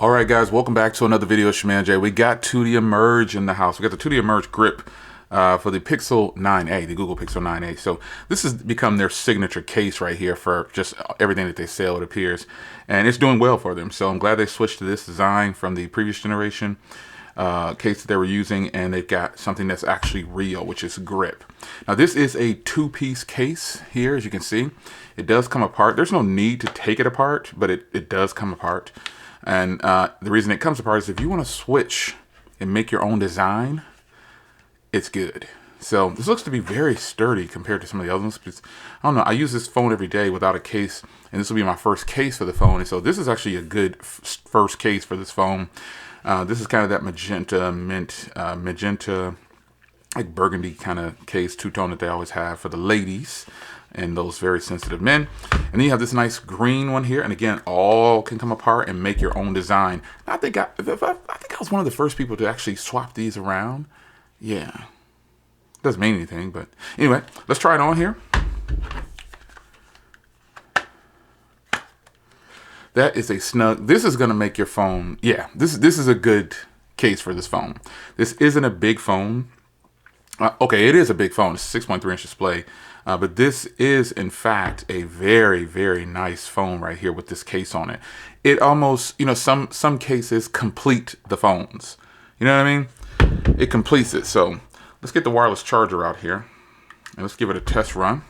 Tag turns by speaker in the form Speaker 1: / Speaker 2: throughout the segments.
Speaker 1: All right, guys, welcome back to another video. It's your man Jay. We got Tudia Merge in the house. We got the Tudia MergeGrip for the Pixel 9a, the Google Pixel 9a. So this has become their signature case right here for just everything that they sell, it appears. And it's doing well for them. So I'm glad they switched to this design from the previous generation case that they were using, and they've got something that's actually real, which is grip. Now this is a two-piece case here, as you can see. It does come apart. There's no need to take it apart, but it does come apart. And the reason it comes apart is if you want to switch and make your own design, it's good. So this looks to be very sturdy compared to some of the other ones. Because, I don't know, I use this phone every day without a case, and this will be my first case for the phone. And so this is actually a good first case for this phone. This is kind of that magenta, like burgundy kind of case, two-tone that they always have for the ladies and those very sensitive men. And then you have this nice green one here, and again, all can come apart and make your own design. I think I was one of the first people to actually swap these around. Yeah, doesn't mean anything, but anyway, let's try it on here. That is a snug. This is gonna make your phone. Yeah, this is a good case for this phone. This isn't a big phone. Okay, it is a big phone. It's a 6.3-inch display. But this is, in fact, a very, very nice phone right here with this case on it. It almost, you know, some cases complete the phones. You know what I mean? It completes it. So let's get the wireless charger out here, and let's give it a test run.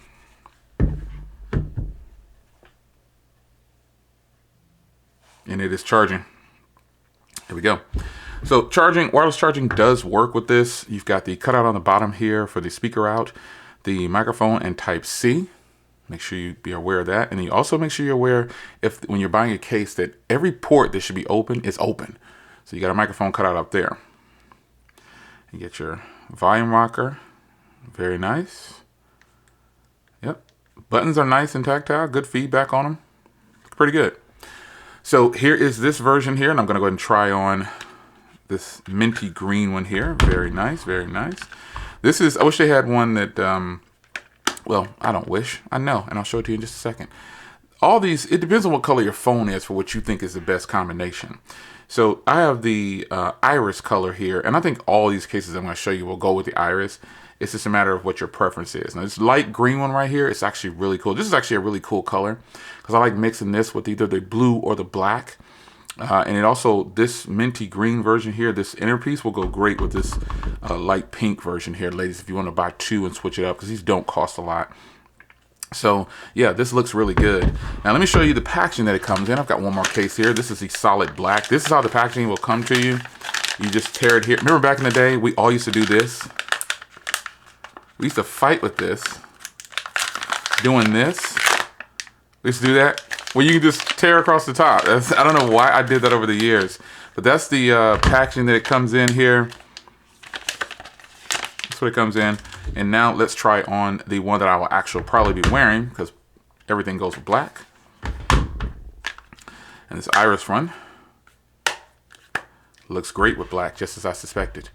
Speaker 1: And it is charging. Here we go. So wireless charging does work with this. You've got the cutout on the bottom here for the speaker out, the microphone, and Type-C. Make sure you be aware of that. And you also make sure you're aware when you're buying a case that every port that should be open is open. So you got a microphone cutout up there. You get your volume rocker. Very nice. Yep. Buttons are nice and tactile. Good feedback on them. Pretty good. So here is this version here, and I'm going to go ahead and try on this minty green one here. Very nice, very nice. This is, I wish they had one that, well, I don't wish, I know, and I'll show it to you in just a second. All these, it depends on what color your phone is for what you think is the best combination. So I have the iris color here, and I think all these cases I'm going to show you will go with the iris. It's just a matter of what your preference is. Now this light green one right here, it's actually really cool. This is actually a really cool color because I like mixing this with either the blue or the black. And it also, this minty green version here, this inner piece will go great with this light pink version here, ladies, if you want to buy two and switch it up, because these don't cost a lot. So yeah, this looks really good. Now let me show you the packaging that it comes in. I've got one more case here. This is the solid black. This is how the packaging will come to you. You just tear it here. Remember back in the day, we all used to do this. We used to fight with this, doing this. We used to do that. Well, you can just tear across the top. I don't know why I did that over the years, but that's the packaging that it comes in here. That's what it comes in. And now let's try on the one that I will actually probably be wearing because everything goes with black. And this iris one looks great with black, just as I suspected.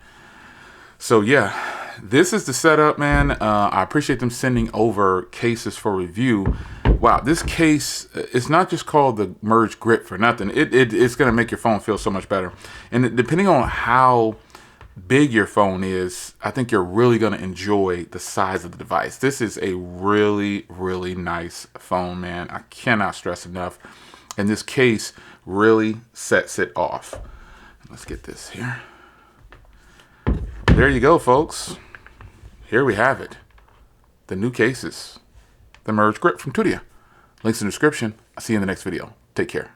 Speaker 1: So yeah, this is the setup, man. I appreciate them sending over cases for review. Wow, this case, it's not just called the MergeGrip for nothing. It's going to make your phone feel so much better. And depending on how big your phone is, I think you're really going to enjoy the size of the device. This is a really, really nice phone, man. I cannot stress enough. And this case really sets it off. Let's get this here. There you go, folks. Here we have it. The new cases. The MergeGrip from Tudia. Links in the description. I'll see you in the next video. Take care.